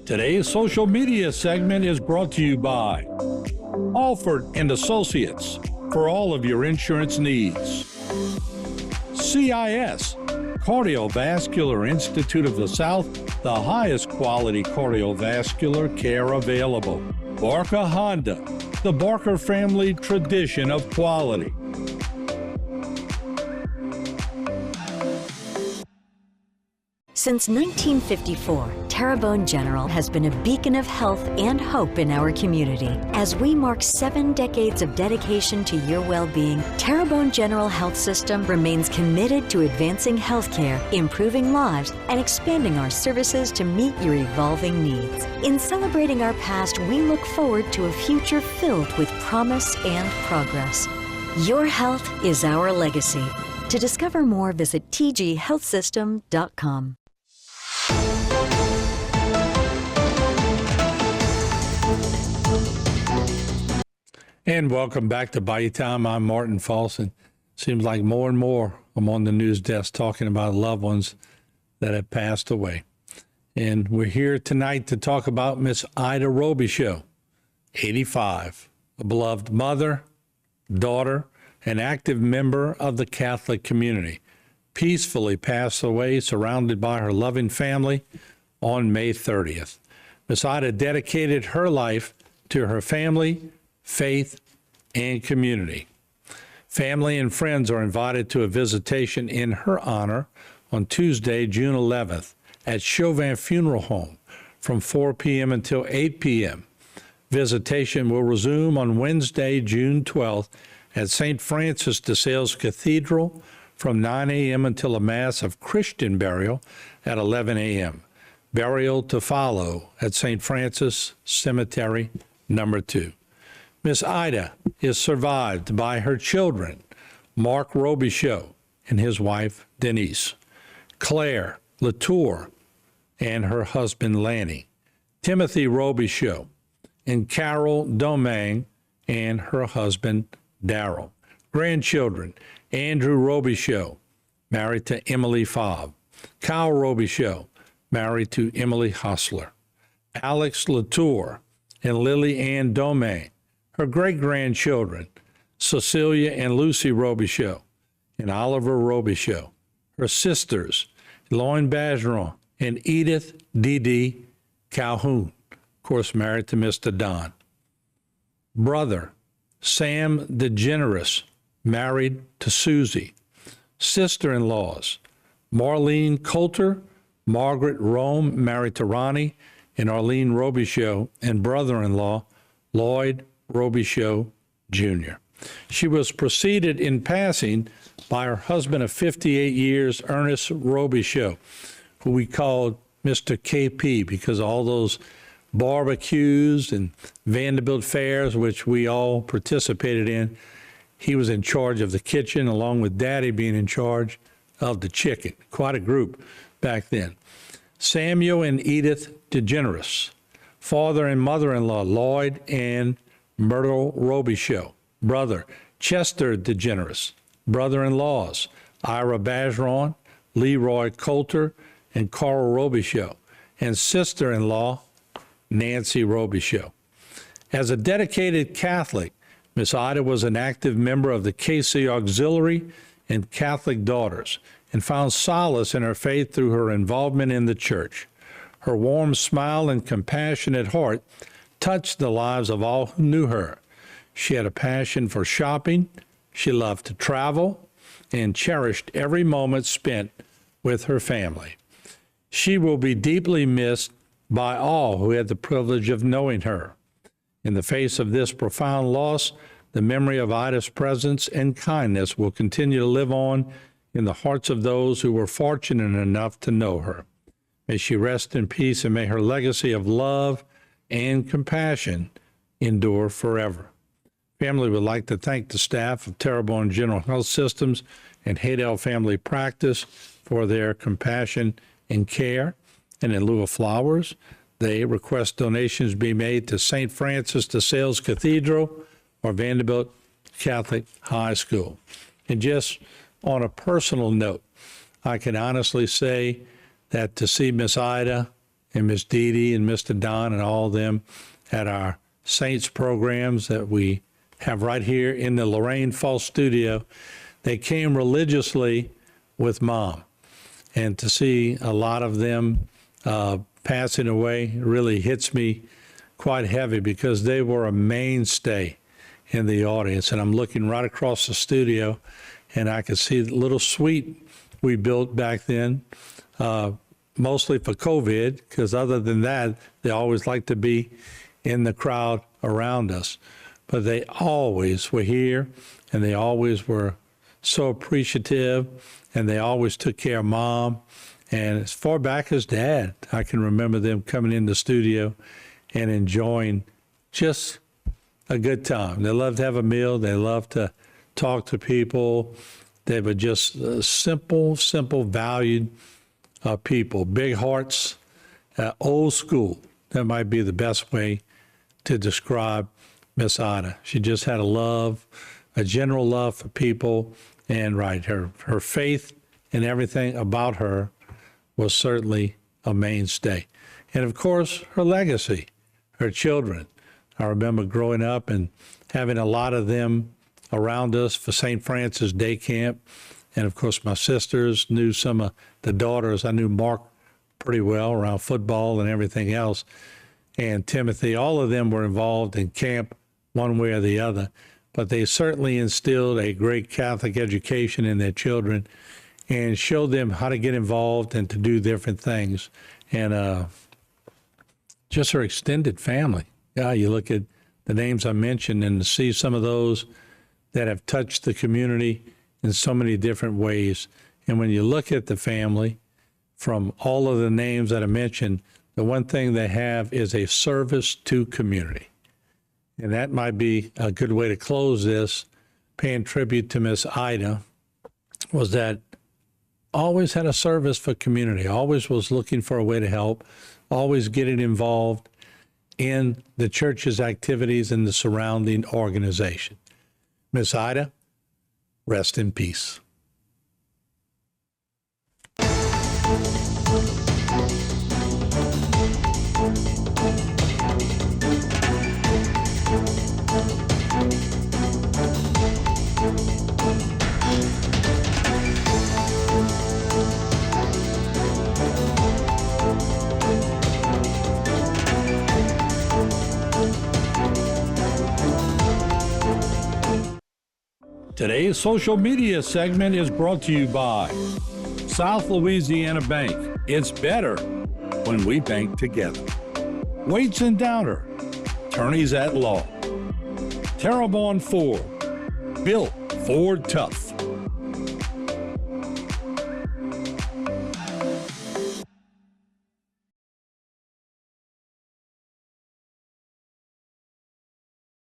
Today's social media segment is brought to you by Alford and Associates for all of your insurance needs. CIS, Cardiovascular Institute of the South, the highest quality cardiovascular care available. Barker Honda, the Barker family tradition of quality. Since 1954, Terrebonne General has been a beacon of health and hope in our community. As we mark 7 decades of dedication to your well-being, Terrebonne General Health System remains committed to advancing healthcare, improving lives, and expanding our services to meet your evolving needs. In celebrating our past, we look forward to a future filled with promise and progress. Your health is our legacy. To discover more, visit tghealthsystem.com. And welcome back to Bayou Time. I'm Martin Folse, and seems like more and more I'm on the news desk talking about loved ones that have passed away. And we're here tonight to talk about Miss Ida Robichaux, 85, a beloved mother, daughter, an active member of the Catholic community, peacefully passed away surrounded by her loving family on May 30th. Miss Ida dedicated her life to her family, faith, and community. Family and friends are invited to a visitation in her honor on Tuesday, June 11th at Chauvin Funeral Home from 4 p.m. until 8 p.m. Visitation will resume on Wednesday, June 12th at St. Francis de Sales Cathedral from 9 a.m. until a Mass of Christian burial at 11 a.m. Burial to follow at St. Francis Cemetery, number 2. Miss Ida is survived by her children, Mark Robichaux and his wife, Denise, Claire Latour and her husband, Lanny, Timothy Robichaux, and Carol Domingue and her husband, Darrell. Grandchildren, Andrew Robichaux, married to Emily Fobb, Kyle Robichaux, married to Emily Hustler, Alex Latour and Lily Ann Domingue, her great-grandchildren, Cecilia and Lucy Robichaux, and Oliver Robichaux, her sisters, Eloine Bergeron and Edith Dee Calhoun, of course, married to Mr. Don. Brother, Sam DeGeneres, married to Susie. Sister-in-laws, Marlene Coulter, Margaret Rome, married to Ronnie, and Arlene Robichaux, and brother-in-law, Lloyd Robichaux Jr. She was preceded in passing by her husband of 58 years, Ernest Robichaux, who we called Mr. KP because all those barbecues and Vanderbilt fairs, which we all participated in, he was in charge of the kitchen, along with Daddy being in charge of the chicken. Quite a group back then. Samuel and Edith DeGeneres, father and mother-in-law, Lloyd and Myrtle Robichaux. Brother, Chester DeGeneres. Brother-in-laws, Ira Bergeron, Leroy Coulter, and Carl Robichaux. And sister-in-law, Nancy Robichaux. As a dedicated Catholic, Miss Ida was an active member of the KC Auxiliary and Catholic Daughters and found solace in her faith through her involvement in the church. Her warm smile and compassionate heart touched the lives of all who knew her. She had a passion for shopping, she loved to travel, and cherished every moment spent with her family. She will be deeply missed by all who had the privilege of knowing her. In the face of this profound loss, the memory of Ida's presence and kindness will continue to live on in the hearts of those who were fortunate enough to know her. May she rest in peace, and may her legacy of love and compassion endure forever. Family would like to thank the staff of Terrebonne General Health Systems and Haydell Family Practice for their compassion and care. And in lieu of flowers, they request donations be made to St. Francis de Sales Cathedral or Vanderbilt Catholic High School. And just on a personal note, I can honestly say that to see Miss Ida and Miss Dee Dee and Mr. Don and all of them at our Saints programs that we have right here in the Lorraine Folse studio. They came religiously with Mom. And to see a lot of them passing away really hits me quite heavy, because they were a mainstay in the audience. And I'm looking right across the studio, and I can see the little suite we built back then, mostly for COVID, because other than that, they always like to be in the crowd around us. But they always were here, and they always were so appreciative, and they always took care of Mom. And as far back as Dad, I can remember them coming in the studio and enjoying just a good time. They loved to have a meal. They loved to talk to people. They were just simple, valued people, big hearts, old school. That might be the best way to describe Miss Ida. She just had a general love for people, and her faith and everything about her was certainly a mainstay. And of course, her legacy, her children. I remember growing up and having a lot of them around us for St. Francis Day Camp. And of course, my sisters knew some of the daughters. I knew Mark pretty well around football and everything else. And Timothy, all of them were involved in camp one way or the other. But they certainly instilled a great Catholic education in their children and showed them how to get involved and to do different things. And just her extended family. Yeah, you look at the names I mentioned and to see some of those that have touched the community in so many different ways. And when you look at the family, from all of the names that I mentioned, the one thing they have is a service to community. And that might be a good way to close this, paying tribute to Miss Ida, was that always had a service for community, always was looking for a way to help, always getting involved in the church's activities and the surrounding organization. Miss Ida, rest in peace. Today's social media segment is brought to you by South Louisiana Bank. It's better when we bank together. Waits and Downer, attorneys at law. Terrebonne Ford, built Ford tough.